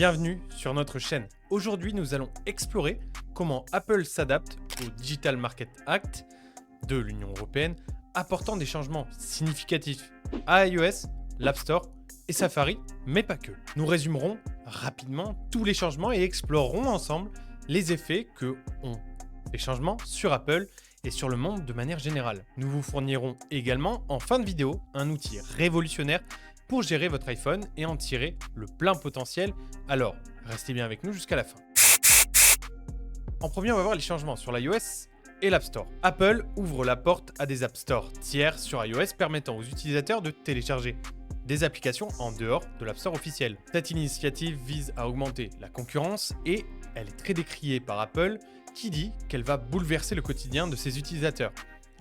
Bienvenue sur notre chaîne. Aujourd'hui, nous allons explorer comment Apple s'adapte au Digital Market Act de l'Union européenne, apportant des changements significatifs à iOS, l'App Store et Safari, mais pas que. Nous résumerons rapidement tous les changements et explorerons ensemble les effets que ont ces changements sur Apple et sur le monde de manière générale. Nous vous fournirons également en fin de vidéo un outil révolutionnaire pour gérer votre iPhone et en tirer le plein potentiel. Alors, restez bien avec nous jusqu'à la fin. En premier, on va voir les changements sur l'iOS et l'App Store. Apple ouvre la porte à des App Store tiers sur iOS permettant aux utilisateurs de télécharger des applications en dehors de l'App Store officiel. Cette initiative vise à augmenter la concurrence et elle est très décriée par Apple qui dit qu'elle va bouleverser le quotidien de ses utilisateurs.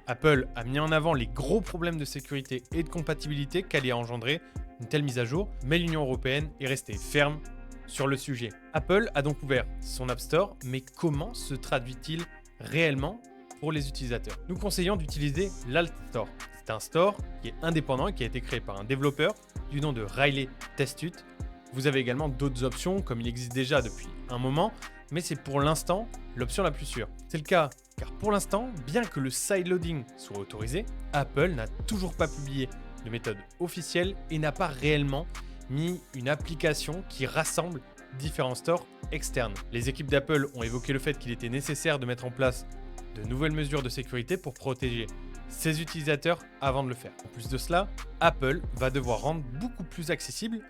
Apple a mis en avant les gros problèmes de sécurité et de compatibilité qu'allait engendrer une telle mise à jour, mais l'Union européenne est restée ferme sur le sujet. Apple a donc ouvert son App Store, mais comment se traduit-il réellement pour les utilisateurs? Nous conseillons d'utiliser l'Alt Store. C'est un store qui est indépendant et qui a été créé par un développeur du nom de Riley Testut. Vous avez également d'autres options, comme il existe déjà depuis un moment, mais c'est pour l'instant l'option la plus sûre. C'est le cas car pour l'instant, bien que le sideloading soit autorisé, Apple n'a toujours pas publié de méthode officielle et n'a pas réellement mis une application qui rassemble différents stores externes. Les équipes d'Apple ont évoqué le fait qu'il était nécessaire de mettre en place de nouvelles mesures de sécurité pour protéger ses utilisateurs avant de le faire. En plus de cela, Apple va devoir rendre beaucoup plus accessible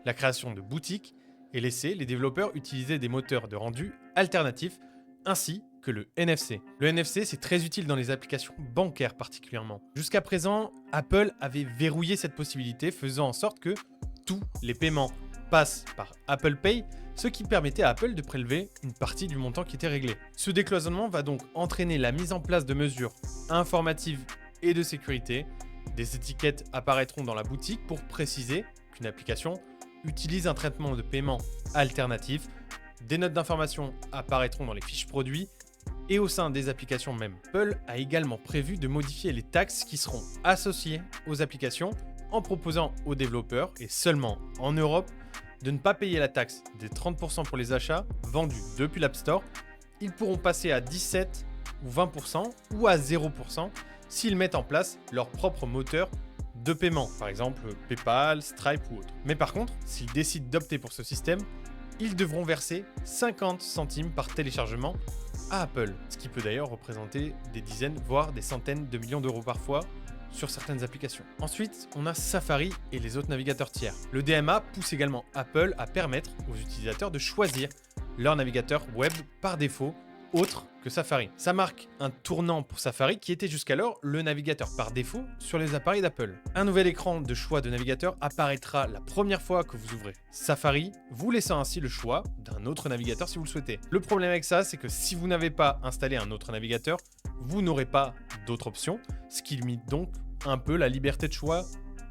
la création de boutiques et laisser les développeurs utiliser des moteurs de rendu alternatifs ainsi que le NFC. Le NFC, c'est très utile dans les applications bancaires particulièrement. Jusqu'à présent, Apple avait verrouillé cette possibilité, faisant en sorte que tous les paiements passent par Apple Pay, ce qui permettait à Apple de prélever une partie du montant qui était réglé. Ce décloisonnement va donc entraîner la mise en place de mesures informatives et de sécurité. Des étiquettes apparaîtront dans la boutique pour préciser qu'une application utilise un traitement de paiement alternatif. Des notes d'information apparaîtront dans les fiches produits et au sein des applications même. Apple a également prévu de modifier les taxes qui seront associées aux applications en proposant aux développeurs, et seulement en Europe, de ne pas payer la taxe des 30% pour les achats vendus depuis l'App Store. Ils pourront passer à 17 ou 20% ou à 0% s'ils mettent en place leur propre moteur de paiement, par exemple PayPal, Stripe ou autre. Mais par contre, s'ils décident d'opter pour ce système, ils devront verser 50 centimes par téléchargement à Apple, ce qui peut d'ailleurs représenter des dizaines, voire des centaines de millions d'euros parfois sur certaines applications. Ensuite, on a Safari et les autres navigateurs tiers. Le DMA pousse également Apple à permettre aux utilisateurs de choisir leur navigateur web par défaut autre que Safari. Ça marque un tournant pour Safari qui était jusqu'alors le navigateur par défaut sur les appareils d'Apple. Un nouvel écran de choix de navigateur apparaîtra la première fois que vous ouvrez Safari, vous laissant ainsi le choix d'un autre navigateur si vous le souhaitez. Le problème avec ça, c'est que si vous n'avez pas installé un autre navigateur, vous n'aurez pas d'autre option, ce qui limite donc un peu la liberté de choix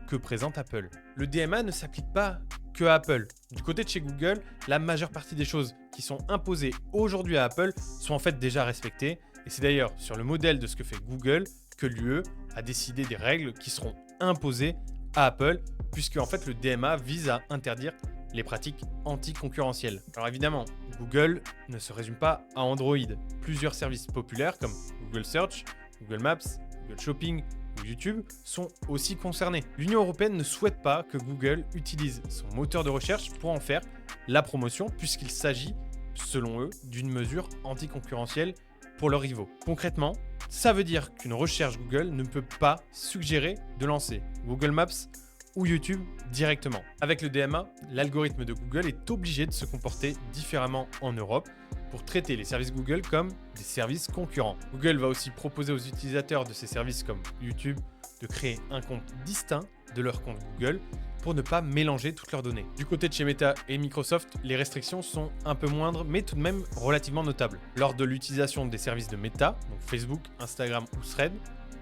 que présente Apple. Le DMA ne s'applique pas que à Apple. Du côté de chez Google, la majeure partie des choses qui sont imposées aujourd'hui à Apple sont en fait déjà respectées. Et c'est d'ailleurs sur le modèle de ce que fait Google que l'UE a décidé des règles qui seront imposées à Apple, puisque en fait le DMA vise à interdire les pratiques anticoncurrentielles. Alors évidemment, Google ne se résume pas à Android. Plusieurs services populaires comme Google Search, Google Maps, Google Shopping ou YouTube sont aussi concernés. L'Union européenne ne souhaite pas que Google utilise son moteur de recherche pour en faire la promotion, puisqu'il s'agit, selon eux, d'une mesure anticoncurrentielle pour leurs rivaux. Concrètement, ça veut dire qu'une recherche Google ne peut pas suggérer de lancer Google Maps ou YouTube directement. Avec le DMA, l'algorithme de Google est obligé de se comporter différemment en Europe pour traiter les services Google comme des services concurrents. Google va aussi proposer aux utilisateurs de ces services comme YouTube de créer un compte distinct de leur compte Google pour ne pas mélanger toutes leurs données. Du côté de chez Meta et Microsoft, les restrictions sont un peu moindres, mais tout de même relativement notables. Lors de l'utilisation des services de Meta, donc Facebook, Instagram ou Threads,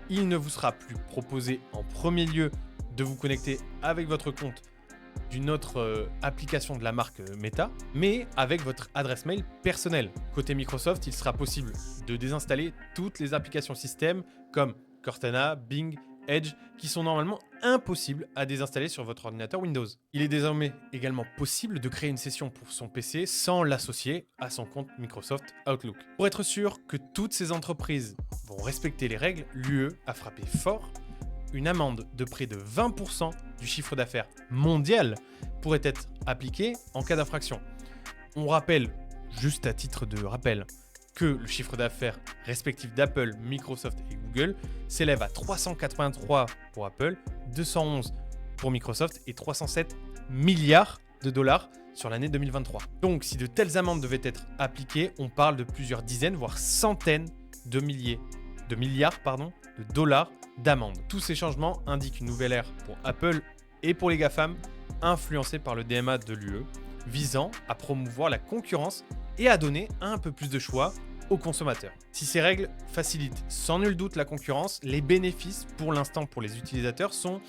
il ne vous sera plus proposé en premier lieu de vous connecter avec votre compte d'une autre application de la marque Meta, mais avec votre adresse mail personnelle. Côté Microsoft, il sera possible de désinstaller toutes les applications système comme Cortana, Bing Edge qui sont normalement impossibles à désinstaller sur votre ordinateur Windows. Il est désormais également possible de créer une session pour son PC sans l'associer à son compte Microsoft Outlook. Pour être sûr que toutes ces entreprises vont respecter les règles, l'UE a frappé fort. Une amende de près de 20% du chiffre d'affaires mondial pourrait être appliquée en cas d'infraction. On rappelle, juste à titre de rappel, que le chiffre d'affaires respectif d'Apple, Microsoft et Google s'élève à 383 pour Apple, 211 pour Microsoft et 307 milliards de dollars sur l'année 2023. Donc si de telles amendes devaient être appliquées, on parle de plusieurs dizaines, voire centaines de milliards de dollars d'amendes. Tous ces changements indiquent une nouvelle ère pour Apple et pour les GAFAM, influencés par le DMA de l'UE, visant à promouvoir la concurrence et à donner un peu plus de choix aux consommateurs. Si ces règles facilitent sans nul doute la concurrence, les bénéfices pour l'instant pour les utilisateurs sont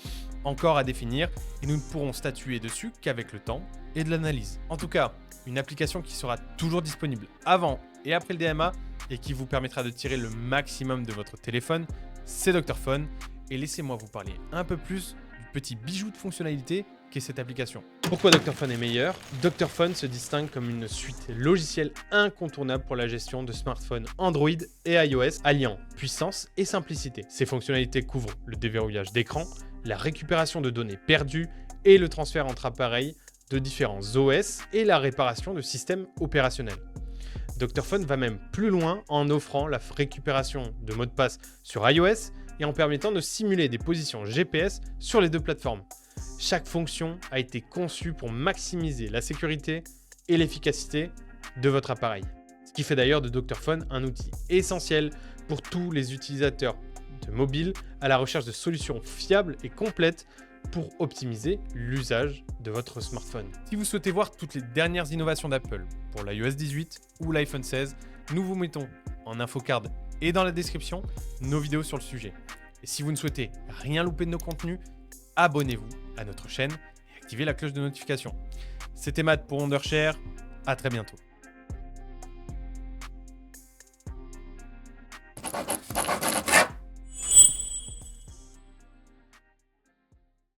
encore à définir et nous ne pourrons statuer dessus qu'avec le temps et de l'analyse. En tout cas, une application qui sera toujours disponible avant et après le DMA et qui vous permettra de tirer le maximum de votre téléphone, c'est Dr Phone. Et laissez-moi vous parler un peu plus du petit bijou de fonctionnalité qu'est cette application. Pourquoi Dr Phone est meilleur? Dr Phone se distingue comme une suite logicielle incontournable pour la gestion de smartphones Android et iOS, alliant puissance et simplicité. Ses fonctionnalités couvrent le déverrouillage d'écran, la récupération de données perdues et le transfert entre appareils de différents OS et la réparation de systèmes opérationnels. Dr Phone va même plus loin en offrant la récupération de mots de passe sur iOS et en permettant de simuler des positions GPS sur les deux plateformes. Chaque fonction a été conçue pour maximiser la sécurité et l'efficacité de votre appareil. Ce qui fait d'ailleurs de Dr Phone un outil essentiel pour tous les utilisateurs de mobile à la recherche de solutions fiables et complètes pour optimiser l'usage de votre smartphone. Si vous souhaitez voir toutes les dernières innovations d'Apple pour l'iOS 18 ou l'iPhone 16, nous vous mettons en infocard et dans la description nos vidéos sur le sujet. Et si vous ne souhaitez rien louper de nos contenus, abonnez-vous à notre chaîne et activez la cloche de notification. C'était Matt pour Wondershare, à très bientôt.